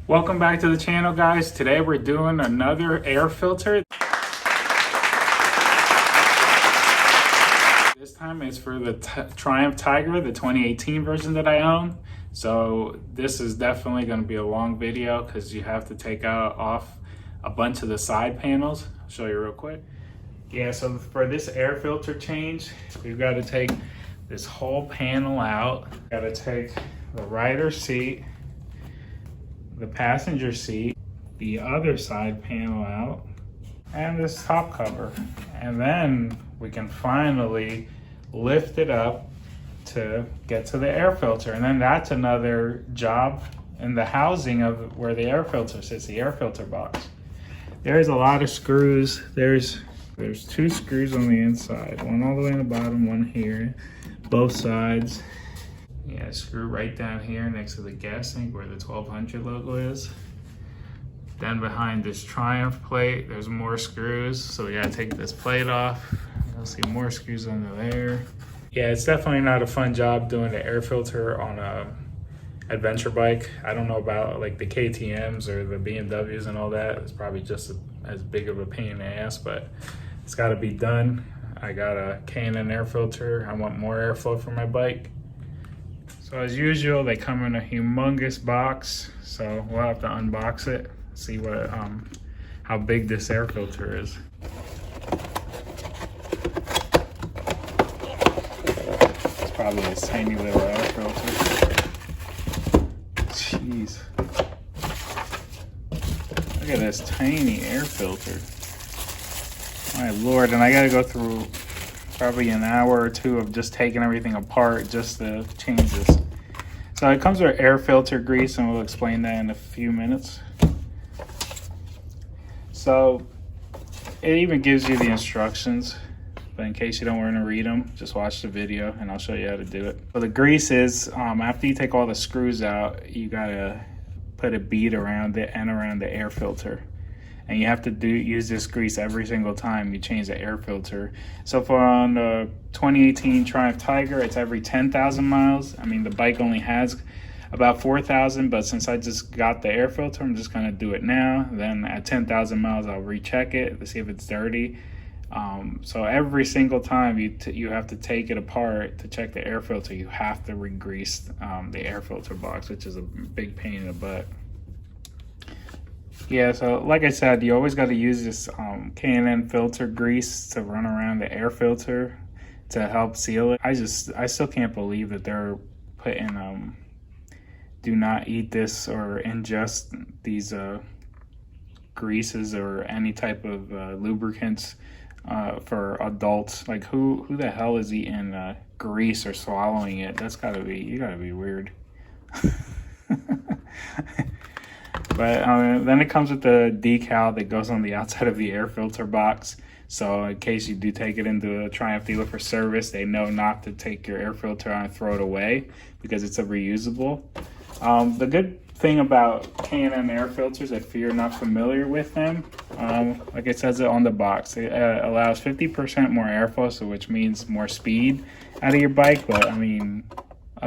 Welcome back to the channel, guys. Today we're doing another air filter. This time it's for the Triumph Tiger, the 2018 version that I own. So this is definitely going to be a long video because you have to take off a bunch of the side panels. I'll show you real quick. Yeah, so for this air filter change, we've got to take this whole panel out. Got to take the rider seat, the passenger seat, the other side panel out, and this top cover. And then we can finally lift it up to get to the air filter. And then that's another job in the housing of where the air filter sits, the air filter box. There's a lot of screws. There's two screws on the inside, one all the way in the bottom, one here, both sides. Yeah, screw right down here next to the gas tank where the 1200 logo is. Then behind this Triumph plate, there's more screws. So we gotta take this plate off. You'll see more screws under there. Yeah, it's definitely not a fun job doing the air filter on a adventure bike. I don't know about like the KTMs or the BMWs and all that. It's probably just as big of a pain in the ass, but it's gotta be done. I got a K&N air filter. I want more airflow for my bike. So as usual, they come in a humongous box, so we'll have to unbox it, see what how big this air filter is. It's probably a tiny little air filter. Jeez. Look at this tiny air filter. My Lord, and I gotta go through probably an hour or two of just taking everything apart just to change this. So it comes with air filter grease, and we'll explain that in a few minutes. So it even gives you the instructions, but in case you don't want to read them, just watch the video and I'll show you how to do it. So the grease is, after you take all the screws out, you gotta put a bead around it and around the air filter. And you have to use this grease every single time you change the air filter. So for on the 2018 Triumph Tiger, it's every 10,000 miles. I mean, the bike only has about 4,000, but since I just got the air filter, I'm just gonna do it now. Then at 10,000 miles, I'll recheck it to see if it's dirty. So every single time you have to take it apart to check the air filter, you have to re-grease the air filter box, which is a big pain in the butt. Yeah, so like I said, you always got to use this K&N filter grease to run around the air filter to help seal it. I still can't believe that they're putting do not eat this or ingest these greases or any type of lubricants for adults. Like who the hell is eating grease or swallowing it? You gotta be weird. But then it comes with the decal that goes on the outside of the air filter box. So in case you do take it into a Triumph dealer for service, they know not to take your air filter out and throw it away because it's a reusable. The good thing about K&N air filters, if you're not familiar with them, like it says it on the box, it allows 50% more airflow, so which means more speed out of your bike. But I mean,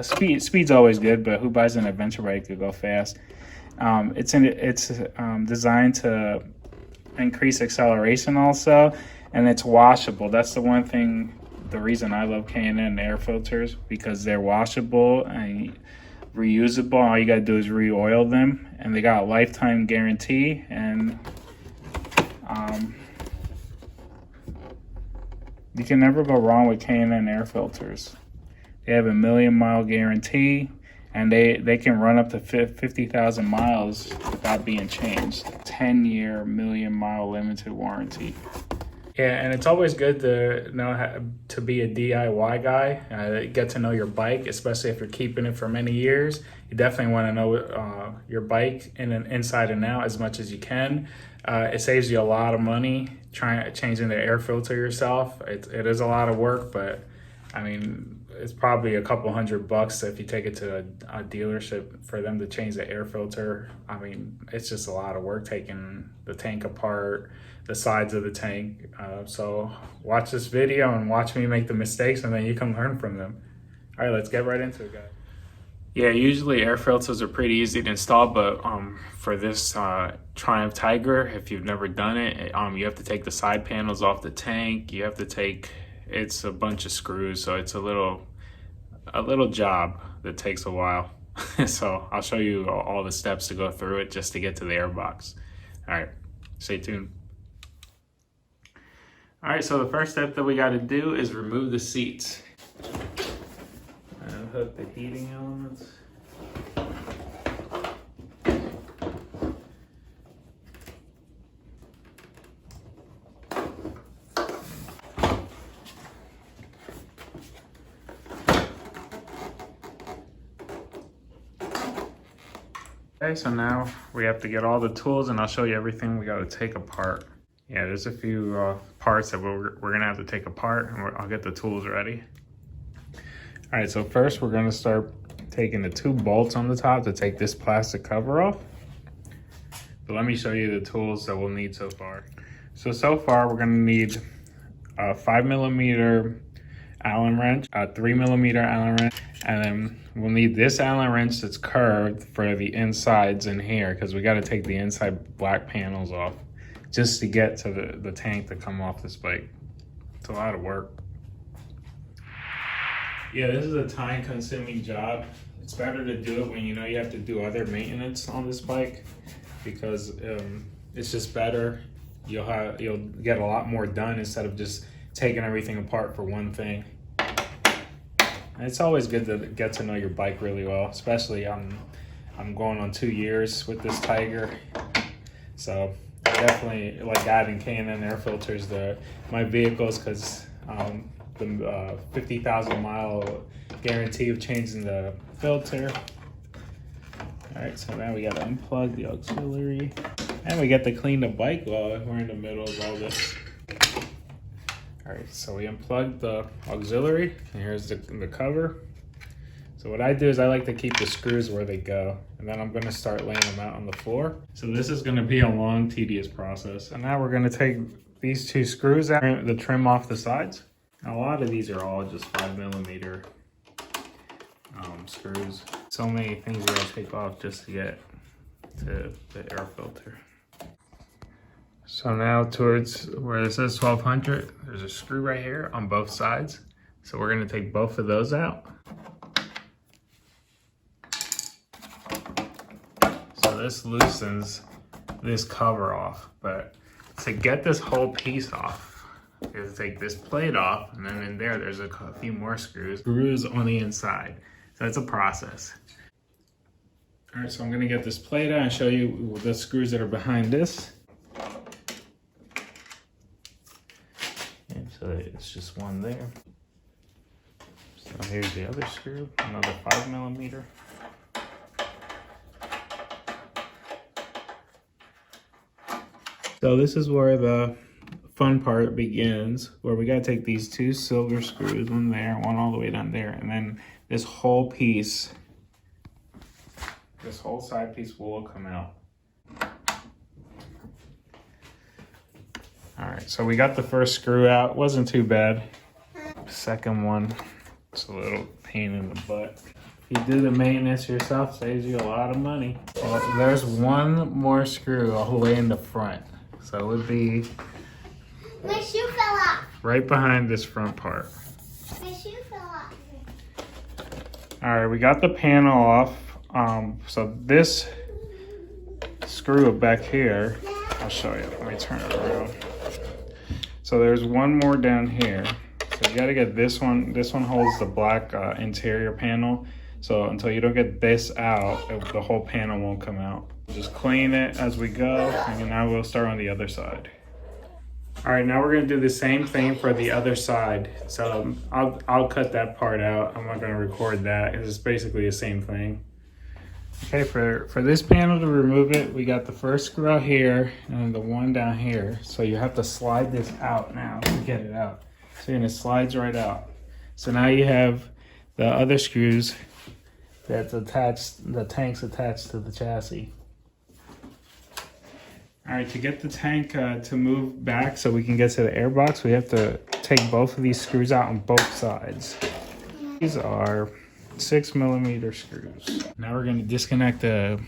speed's always good, but who buys an adventure bike to go fast? It's designed to increase acceleration also, and it's washable. That's the one thing, the reason I love K&N air filters, because they're washable and reusable. All you gotta do is re-oil them, and they got a lifetime guarantee. And you can never go wrong with K&N air filters. They have a 1,000,000-mile guarantee, and they can run up to 50,000 miles without being changed. 10-year, 1,000,000-mile limited warranty. Yeah, and it's always good to know how to be a DIY guy, get to know your bike, especially if you're keeping it for many years. You definitely want to know your bike inside and out as much as you can. It saves you a lot of money changing the air filter yourself. It is a lot of work, but I mean, it's probably a couple $100 if you take it to a dealership for them to change the air filter. I mean, it's just a lot of work taking the tank apart, the sides of the tank. So watch this video and watch me make the mistakes, and then you can learn from them. All right, let's get right into it, guys. Yeah, usually air filters are pretty easy to install, but for this Triumph Tiger, if you've never done it, you have to take the side panels off the tank. You have to take, it's a bunch of screws, so it's a little job that takes a while. So I'll show you all the steps to go through it just to get to the air box. All right, stay tuned. All right, so the first step that we got to do is remove the seats. Hook the heating elements. Okay, so now we have to get all the tools, and I'll show you everything we got to take apart. Yeah, there's a few parts that we're gonna have to take apart, and I'll get the tools ready. All right, so first we're gonna start taking the 2 bolts on the top to take this plastic cover off. But let me show you the tools that we'll need so far. So far we're gonna need a 5mm Allen wrench, a 3mm Allen wrench, and then we'll need this Allen wrench that's curved for the insides in here, because we gotta take the inside black panels off just to get to the tank to come off this bike. It's a lot of work. Yeah, this is a time-consuming job. It's better to do it when you know you have to do other maintenance on this bike, because it's just better. You'll get a lot more done instead of just taking everything apart for one thing. And it's always good to get to know your bike really well, especially I'm going on 2 years with this Tiger, so I definitely like adding K&N air filters to my vehicles, because the 50,000 mile guarantee of changing the filter. All right, so now we got to unplug the auxiliary, and we get to clean the bike while we're in the middle of all this. All right, so we unplugged the auxiliary, and here's the cover. So what I do is I like to keep the screws where they go, and then I'm gonna start laying them out on the floor. So this is gonna be a long, tedious process. And now we're gonna take these 2 screws out, the trim off the sides. A lot of these are all just 5mm screws. So many things you gotta take off just to get to the air filter. So now towards where it says 1200, there's a screw right here on both sides. So we're gonna take both of those out. So this loosens this cover off, but to get this whole piece off, you have to take this plate off, and then in there's a few more screws on the inside. So it's a process. All right, so I'm gonna get this plate out and show you the screws that are behind this. And so it's just one there. So here's the other screw, another 5mm. So this is where the fun part begins, where we gotta take these 2 silver screws, one there, one all the way down there, and then this whole piece, this whole side piece will come out. All right, so we got the first screw out, wasn't too bad. Second one, it's a little pain in the butt. If you do the maintenance yourself, saves you a lot of money. Well, there's one more screw all the way in the front. So it would be my shoe fell off. Right behind this front part. My shoe fell off. All right, we got the panel off. So this screw back here, I'll show you. Let me turn it around. So there's one more down here. So you gotta get this one. This one holds the black interior panel. So until you don't get this out, the whole panel won't come out. Just clean it as we go, and now we'll start on the other side. All right, now we're gonna do the same thing for the other side. So I'll cut that part out. I'm not gonna record that. It's basically the same thing. Okay, for this panel to remove it, we got the first screw out here and the one down here. So you have to slide this out now to get it out. So it slides right out. So now you have the other screws that's attached, the tank's attached to the chassis. All right, to get the tank to move back so we can get to the airbox, we have to take both of these screws out on both sides. These are 6mm screws. Now we're going to disconnect the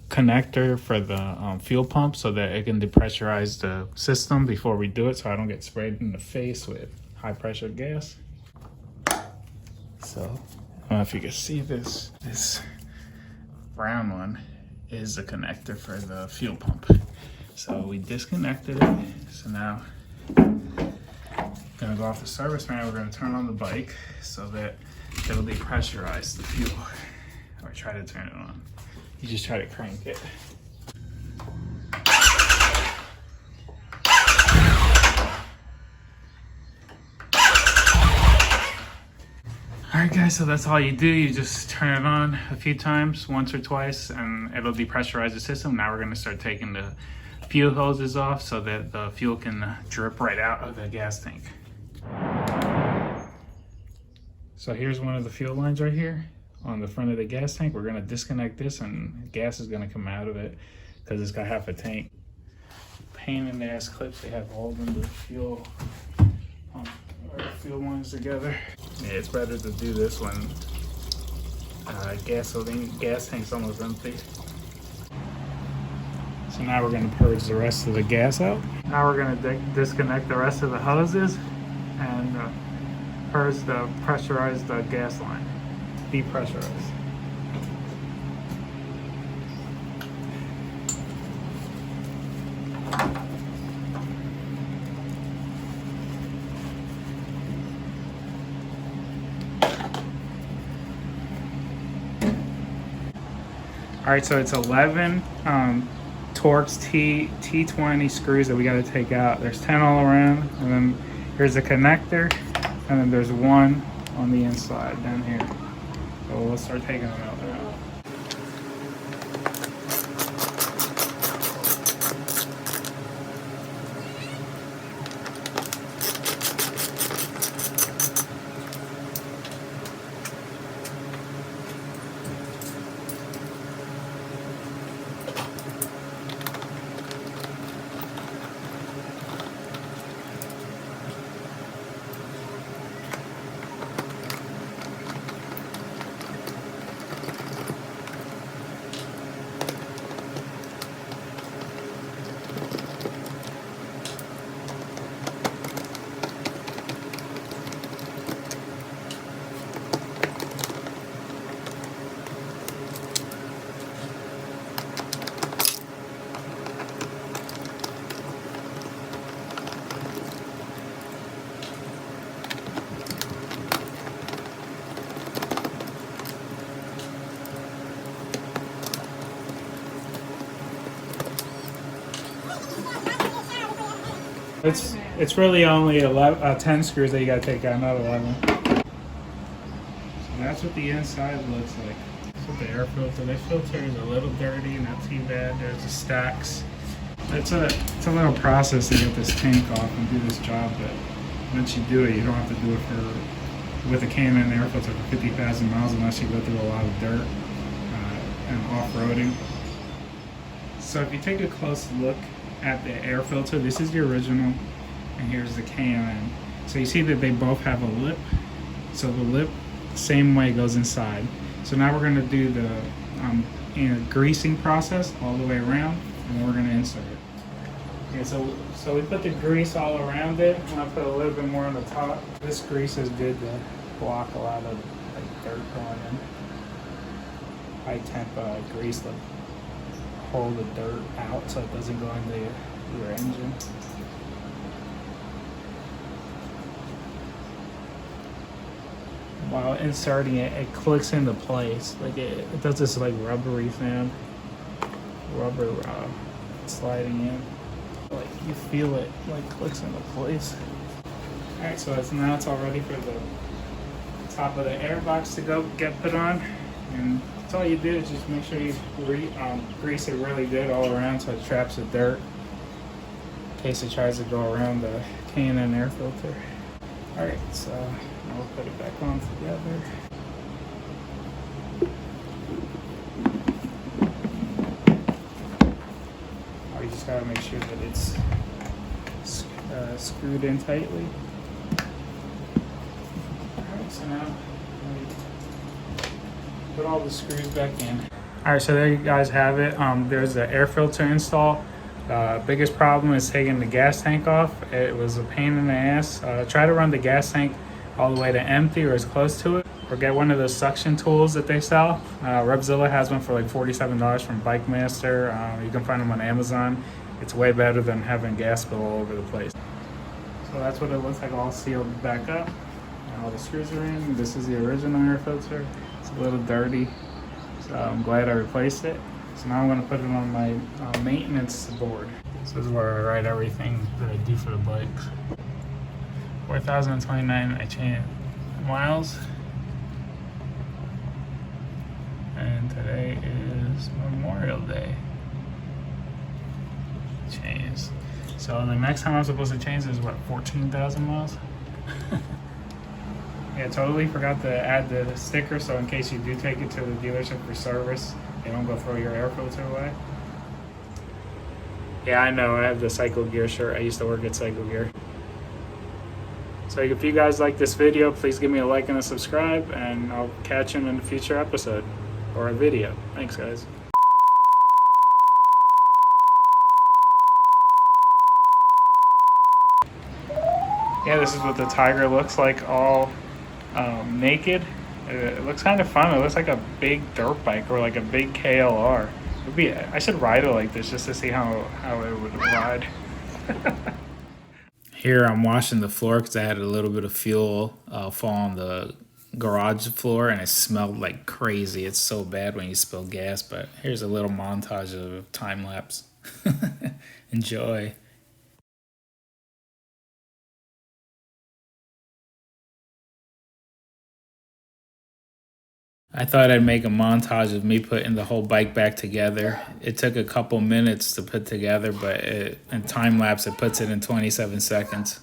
connector for the fuel pump so that it can depressurize the system before we do it, so I don't get sprayed in the face with high pressure gas. So I don't know if you can see this brown one is the connector for the fuel pump. So we disconnected it. So now gonna go off the service manual. We're gonna turn on the bike so that it'll depressurize the fuel. Or try to turn it on. You just try to crank it. Alright guys, so that's all you do. You just turn it on a few times, once or twice, and it'll depressurize the system. Now we're gonna start taking the fuel hoses off so that the fuel can drip right out of the gas tank. So here's one of the fuel lines right here on the front of the gas tank. We're gonna disconnect this and gas is gonna come out of it because it's got half a tank. Pain in the ass clips they have holding the fuel pump or fuel lines together. Yeah, it's better to do this when gas tank's almost empty. So now we're gonna purge the rest of the gas out. Now we're gonna disconnect the rest of the hoses and purge the pressurized gas line. Depressurize. All right, so it's 11 Torx T20 screws that we got to take out. There's 10 all around, and then here's a connector, and then there's one on the inside down here. So let's start taking them out now. It's really only 10 screws that you gotta take out, not 11. So that's what the inside looks like. That's what the air filter. This filter is a little dirty, not too bad. There's the stacks. It's a little process to get this tank off and do this job, but once you do it, you don't have to do it with a K&N air filter for 50,000 miles unless you go through a lot of dirt and off-roading. So if you take a close look at the air filter, this is the original, and here's the K&N. So you see that they both have a lip. So the lip, same way, goes inside. So now we're going to do the greasing process all the way around, and then we're going to insert it. Okay, so we put the grease all around it, and I'll put a little bit more on the top. This grease is good to block a lot of dirt going in. High temp grease to hold the dirt out so it doesn't go into your engine. While inserting it, it clicks into place. Like it does this like rubbery sound, rubber sliding in. Like you feel it like clicks into place. All right, so now it's all ready for the top of the air box to get put on, and that's all you do is just make sure you grease it really good all around so it traps the dirt in case it tries to go around the K&N air filter. All right, so now we'll put it back on together. You just gotta make sure that it's screwed in tightly. All right, so now put all the screws back in. All right, so there you guys have it. There's the air filter install. Biggest problem is taking the gas tank off. It was a pain in the ass. Try to run the gas tank all the way to empty or as close to it, or get one of those suction tools that they sell. Revzilla has one for like $47 from Bike Master. You can find them on Amazon. It's way better than having gas spill all over the place. So that's what it looks like, all sealed back up. All the screws are in. This is the original air filter. It's a little dirty, so I'm glad I replaced it. So now I'm going to put it on my maintenance board. This is where I write everything that I do for the bikes. 4,029 I changed miles. And today is Memorial Day. Changed. So the next time I'm supposed to change is what, 14,000 miles? Yeah, totally forgot to add the sticker, so in case you do take it to the dealership for service, they don't go throw your air filter away. Yeah, I know, I have the Cycle Gear shirt. I used to work at Cycle Gear. So if you guys like this video, please give me a like and a subscribe, and I'll catch you in a future episode or a video. Thanks, guys. Yeah, this is what the Tiger looks like, all naked. It looks kind of fun. It looks like a big dirt bike or like a big KLR. I should ride it like this just to see how it would ride. Here I'm washing the floor because I had a little bit of fuel fall on the garage floor and it smelled like crazy. It's so bad when you spill gas, but here's a little montage of time lapse. Enjoy. I thought I'd make a montage of me putting the whole bike back together. It took a couple minutes to put together, but in time lapse, it puts it in 27 seconds.